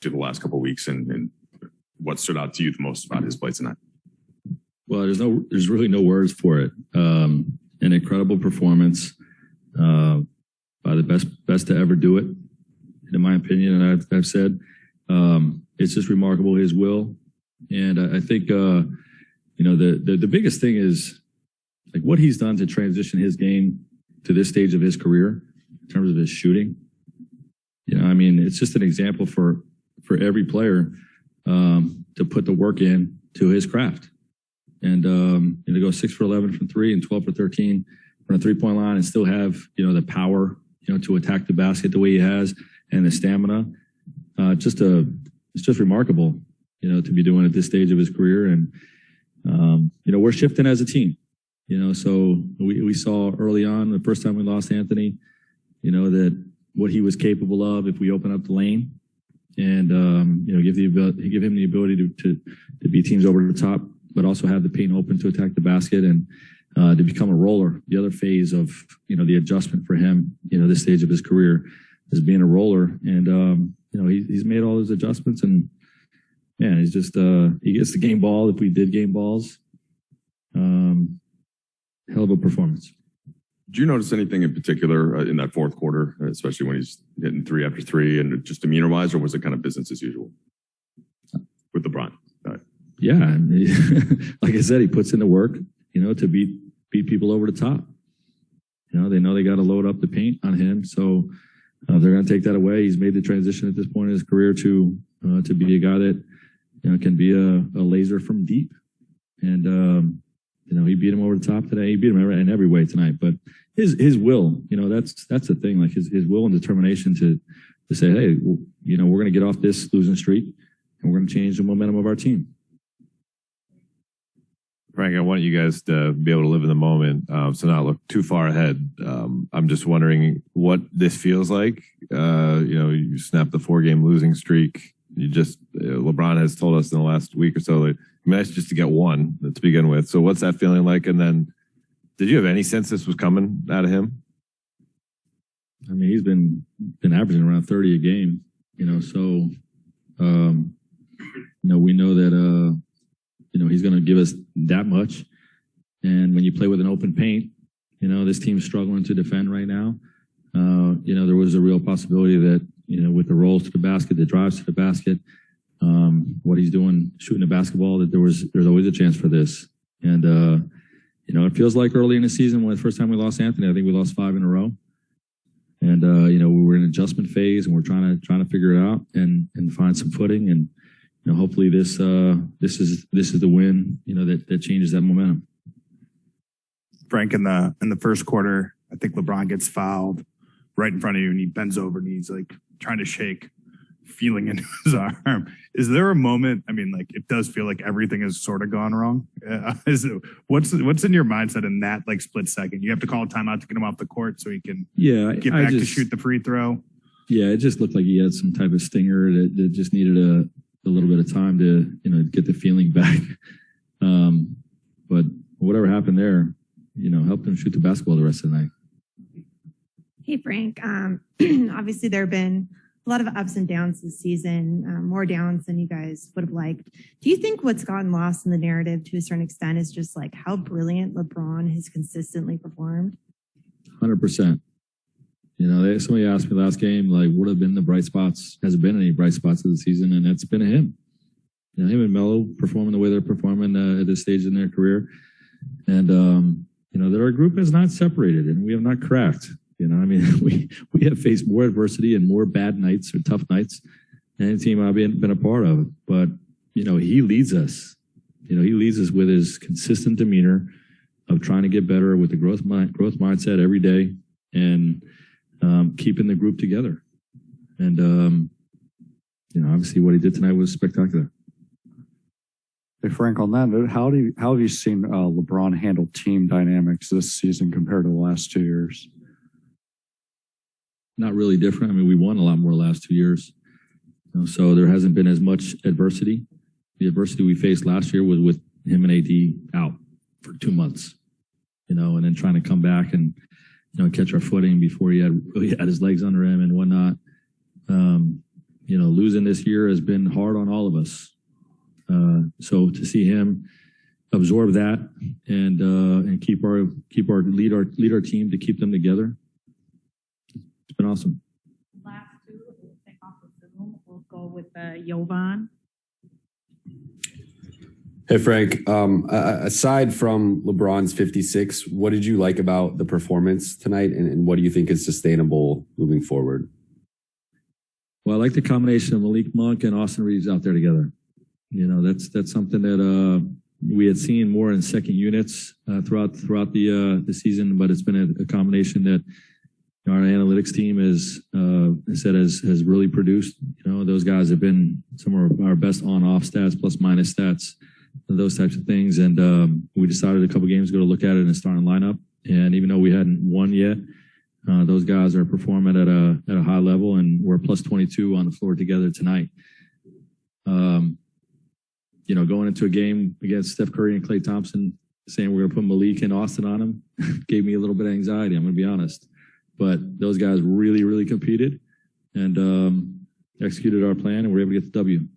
to the last couple of weeks, and what stood out to you the most about his play tonight? Well, there's really no words for it. An incredible performance by the best to ever do it, in my opinion. And I've said it's just remarkable, his will. And I think the biggest thing is like what he's done to transition his game to this stage of his career in terms of his shooting. It's just an example for every player to put the work in to his craft. And to go 6 for 11 from 3 and 12 for 13 from a 3-point line and still have, the power, to attack the basket the way he has and the stamina. It's just remarkable, to be doing at this stage of his career. And, we're shifting as a team, so we saw early on the first time we lost Anthony, that what he was capable of if we open up the lane and, give him the ability to beat teams over the top, but also have the paint open to attack the basket and to become a roller. The other phase of, the adjustment for him, this stage of his career is being a roller. And, he's made all those adjustments and, man, he's just, he gets the game ball. If we did game balls, hell of a performance. Did you notice anything in particular in that fourth quarter, especially when he's hitting 3 after 3 and just demeanor-wise, or was it kind of business as usual with LeBron? Yeah, like I said, he puts in the work, to beat people over the top. They know they got to load up the paint on him, so they're going to take that away. He's made the transition at this point in his career to be a guy that can be a laser from deep, and he beat him over the top today. He beat him in every way tonight, but his will, that's the thing, like his will and determination to say, hey, we're going to get off this losing streak, and we're going to change the momentum of our team. Frank, I want you guys to be able to live in the moment, so not look too far ahead. I'm just wondering what this feels like. You snapped the 4-game losing streak. LeBron has told us in the last week or so that it'd be nice just to get one to begin with. So what's that feeling like? And then did you have any sense this was coming out of him? He's been averaging around 30 a game, so, we know that, he's going to give us that much. And when you play with an open paint, this team's struggling to defend right now. There was a real possibility that, with the rolls to the basket, the drives to the basket, what he's doing, shooting the basketball, that there's always a chance for this. And, it feels like early in the season when the first time we lost Anthony, I think we lost 5 in a row. And, we were in adjustment phase and we're trying to figure it out and find some footing. And, hopefully this is the win, that changes that momentum. Frank, in the first quarter, I think LeBron gets fouled right in front of you and he bends over and he's like trying to shake, feeling into his arm. Is there a moment? It does feel like everything has sort of gone wrong. What's in your mindset in that split second? You have to call a timeout to get him off the court so he can get back to shoot the free throw. Yeah, it just looked like he had some type of stinger that just needed a little bit of time to get the feeling back. But whatever happened there, helped him shoot the basketball the rest of the night. Hey, Frank. Obviously, there have been a lot of ups and downs this season, more downs than you guys would have liked. Do you think what's gotten lost in the narrative to a certain extent is just how brilliant LeBron has consistently performed? 100%. Somebody asked me last game, what have been the bright spots? Hasn't been any bright spots of the season, and it's been him. Him and Melo performing the way they're performing at this stage in their career. And, that our group is not separated and we have not cracked. We have faced more adversity and more bad nights or tough nights than any team I've been a part of. But, he leads us. He leads us with his consistent demeanor of trying to get better with the growth mindset every day and keeping the group together. And, obviously what he did tonight was spectacular. Hey, Frank, on that note, how have you seen LeBron handle team dynamics this season compared to the last 2 years? Not really different. We won a lot more the last 2 years. So there hasn't been as much adversity. The adversity we faced last year was with him and AD out for 2 months, and then trying to come back and, catch our footing before he had his legs under him and whatnot. losing this year has been hard on all of us. So to see him absorb that and keep our lead our team to keep them together, it's been awesome. Last two, we'll take off the Zoom. We'll go with Jovan. Hey, Frank. Aside from LeBron's 56, what did you like about the performance tonight, and what do you think is sustainable moving forward? Well, I like the combination of Malik Monk and Austin Reeves out there together. That's something that we had seen more in second units throughout the season, but it's been a combination that our analytics team has really produced. Those guys have been some of our best on-off stats, plus minus stats, those types of things. And we decided a couple games ago to look at it in the starting lineup. And even though we hadn't won yet, those guys are performing at a high level, and we're plus 22 on the floor together tonight. Going into a game against Steph Curry and Klay Thompson, saying we're going to put Malik and Austin on him gave me a little bit of anxiety, I'm going to be honest. But those guys really, really competed and executed our plan, and we're able to get the W.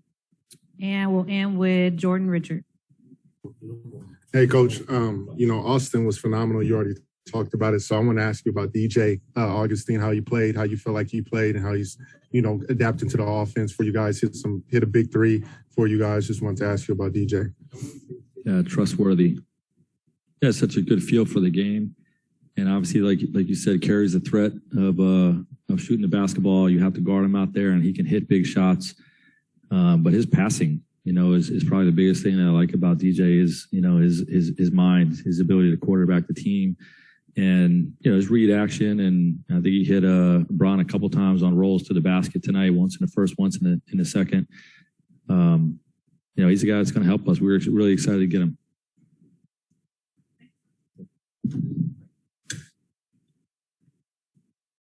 And we'll end with Jordan Richard. Hey, Coach. Austin was phenomenal. You already talked about it. So I want to ask you about DJ Augustine, how you played, how you feel like he played, and how he's, adapting to the offense for you guys. Hit a big three for you guys. Just wanted to ask you about DJ. Yeah, trustworthy. Yeah, such a good feel for the game. And obviously, like you said, carries the threat of shooting the basketball. You have to guard him out there, and he can hit big shots. But his passing, is probably the biggest thing that I like about DJ is, his mind, his ability to quarterback the team, and his read action. And I think he hit Bron a couple times on rolls to the basket tonight. Once in the first, once in the second. He's a guy that's going to help us. We were really excited to get him.